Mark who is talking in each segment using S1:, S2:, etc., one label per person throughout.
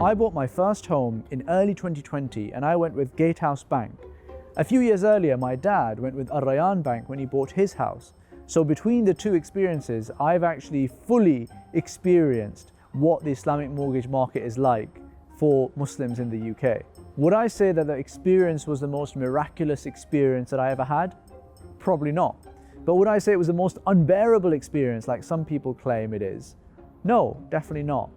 S1: I bought my first home in early 2020 and I went with Gatehouse Bank. A few years earlier, my dad went with Rayan Bank when he bought his house. So between the two experiences, I've actually fully experienced what the Islamic mortgage market is like for Muslims in the UK. Would I say that the experience was the most miraculous experience that I ever had? Probably not. But would I say it was the most unbearable experience like some people claim it is? No, definitely not.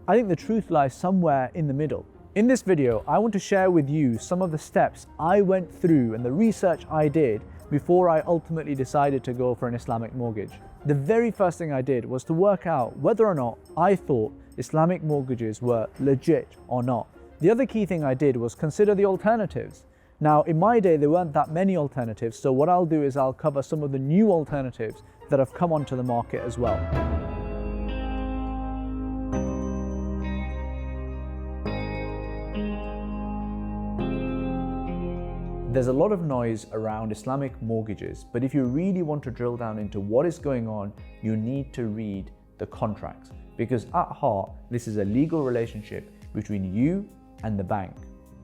S1: I think the truth lies somewhere in the middle. In this video, I want to share with you some of the steps I went through and the research I did before I ultimately decided to go for an Islamic mortgage. The very first thing I did was to work out whether or not I thought Islamic mortgages were legit or not. The other key thing I did was consider the alternatives. Now, in my day, there weren't that many alternatives, so what I'll do is I'll cover some of the new alternatives that have come onto the market as well. There's a lot of noise around Islamic mortgages, but if you really want to drill down into what is going on, you need to read the contracts, because at heart, this is a legal relationship between you and the bank.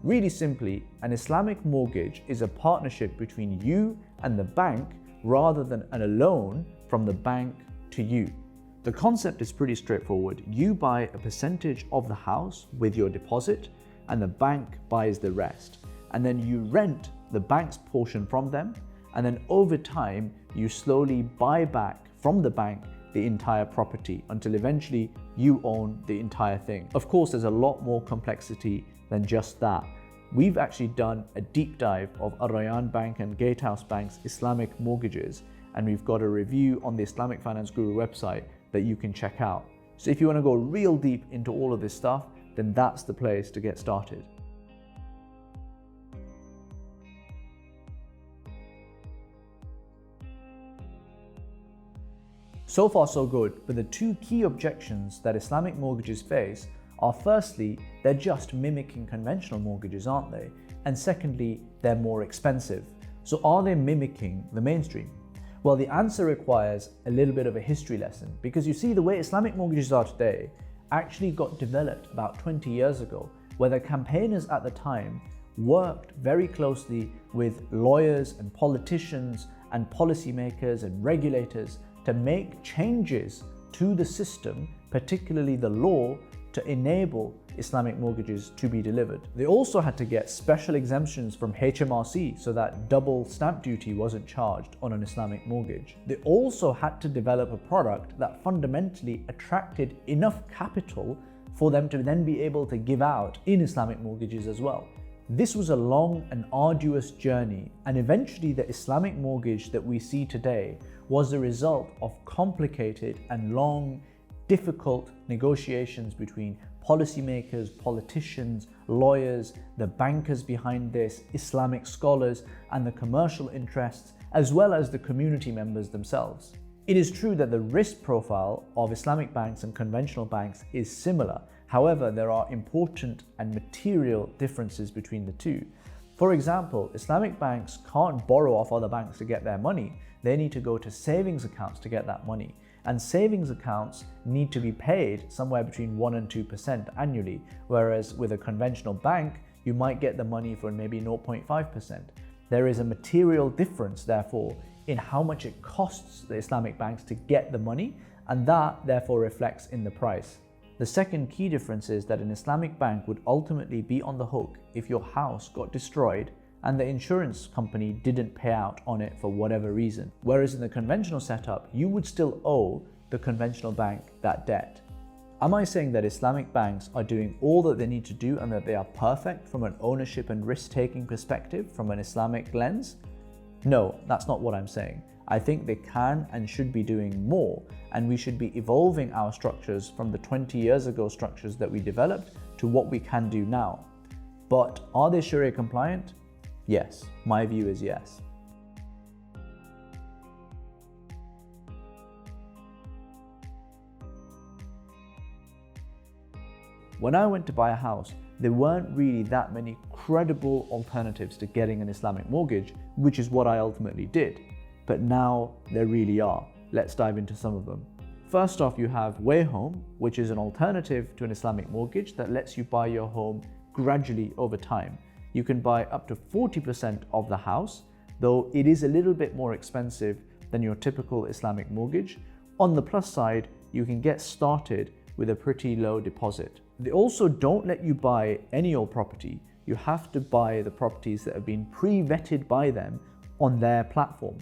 S1: Really simply, an Islamic mortgage is a partnership between you and the bank rather than a loan from the bank to you. The concept is pretty straightforward. You buy a percentage of the house with your deposit and the bank buys the rest. And then you rent the bank's portion from them, and then over time you slowly buy back from the bank the entire property until eventually you own the entire thing. Of course, there's a lot more complexity than just that. We've actually done a deep dive of Rayan Bank and Gatehouse Bank's Islamic mortgages, and we've got a review on the Islamic Finance Guru website that you can check out. So if you want to go real deep into all of this stuff, then that's the place to get started. So far so good, but the two key objections that Islamic mortgages face are, firstly, they're just mimicking conventional mortgages, aren't they? And secondly, they're more expensive. So are they mimicking the mainstream? Well, the answer requires a little bit of a history lesson, because you see, the way Islamic mortgages are today actually got developed about 20 years ago, where the campaigners at the time worked very closely with lawyers and politicians and policymakers and regulators to make changes to the system, particularly the law, to enable Islamic mortgages to be delivered. They also had to get special exemptions from HMRC so that double stamp duty wasn't charged on an Islamic mortgage. They also had to develop a product that fundamentally attracted enough capital for them to then be able to give out in Islamic mortgages as well. This was a long and arduous journey, and eventually the Islamic mortgage that we see today was the result of complicated and long, difficult negotiations between policymakers, politicians, lawyers, the bankers behind this, Islamic scholars, and the commercial interests, as well as the community members themselves. It is true that the risk profile of Islamic banks and conventional banks is similar. However, there are important and material differences between the two. For example, Islamic banks can't borrow off other banks to get their money. They need to go to savings accounts to get that money. And savings accounts need to be paid somewhere between 1% and 2% annually, whereas with a conventional bank, you might get the money for maybe 0.5%. There is a material difference, therefore, in how much it costs the Islamic banks to get the money, and that therefore reflects in the price. The second key difference is that an Islamic bank would ultimately be on the hook if your house got destroyed and the insurance company didn't pay out on it for whatever reason. Whereas in the conventional setup, you would still owe the conventional bank that debt. Am I saying that Islamic banks are doing all that they need to do and that they are perfect from an ownership and risk-taking perspective from an Islamic lens? No, that's not what I'm saying. I think they can and should be doing more, and we should be evolving our structures from the 20 years ago structures that we developed to what we can do now. But are they Sharia compliant? Yes, my view is yes. When I went to buy a house, there weren't really that many credible alternatives to getting an Islamic mortgage, which is what I ultimately did. But now there really are. Let's dive into some of them. First off, you have Home, which is an alternative to an Islamic mortgage that lets you buy your home gradually over time. You can buy up to 40% of the house, though it is a little bit more expensive than your typical Islamic mortgage. On the plus side, you can get started with a pretty low deposit. They also don't let you buy any old property. You have to buy the properties that have been pre-vetted by them on their platform.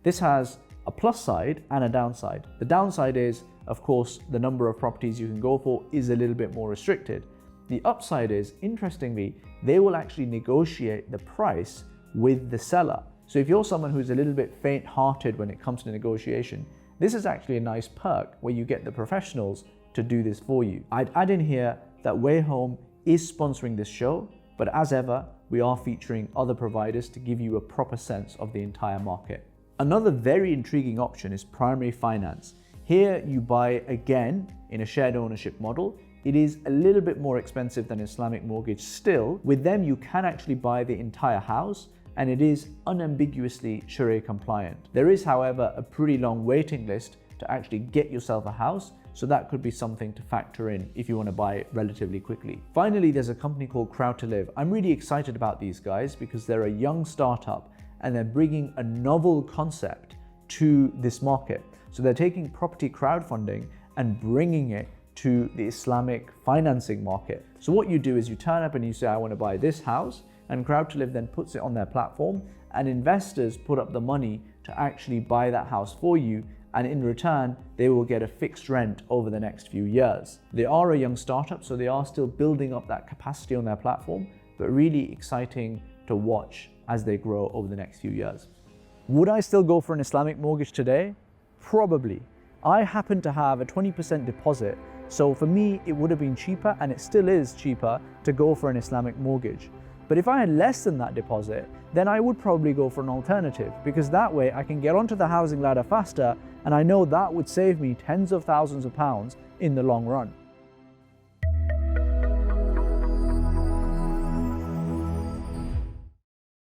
S1: This has a plus side and a downside. The downside is, of course, the number of properties you can go for is a little bit more restricted. The upside is, interestingly, they will actually negotiate the price with the seller. So if you're someone who's a little bit faint-hearted when it comes to negotiation, this is actually a nice perk where you get the professionals to do this for you. I'd add in here that Home is sponsoring this show, but as ever, we are featuring other providers to give you a proper sense of the entire market. Another very intriguing option is primary finance. Here you buy again in a shared ownership model. It is a little bit more expensive than Islamic mortgage still. With them, you can actually buy the entire house and it is unambiguously Sharia compliant. There is, however, a pretty long waiting list to actually get yourself a house, so that could be something to factor in if you want to buy it relatively quickly. Finally, there's a company called Crowd to Live. I'm really excited about these guys because they're a young startup and they're bringing a novel concept to this market. So they're taking property crowdfunding and bringing it to the Islamic financing market. So what you do is you turn up and you say, I want to buy this house, and Crowd to Live then puts it on their platform and investors put up the money to actually buy that house for you, and in return, they will get a fixed rent over the next few years. They are a young startup, so they are still building up that capacity on their platform, but really exciting to watch as they grow over the next few years. Would I still go for an Islamic mortgage today? Probably. I happen to have a 20% deposit, so for me, it would have been cheaper, and it still is cheaper, to go for an Islamic mortgage. But if I had less than that deposit, then I would probably go for an alternative, because that way I can get onto the housing ladder faster, and I know that would save me tens of thousands of pounds in the long run.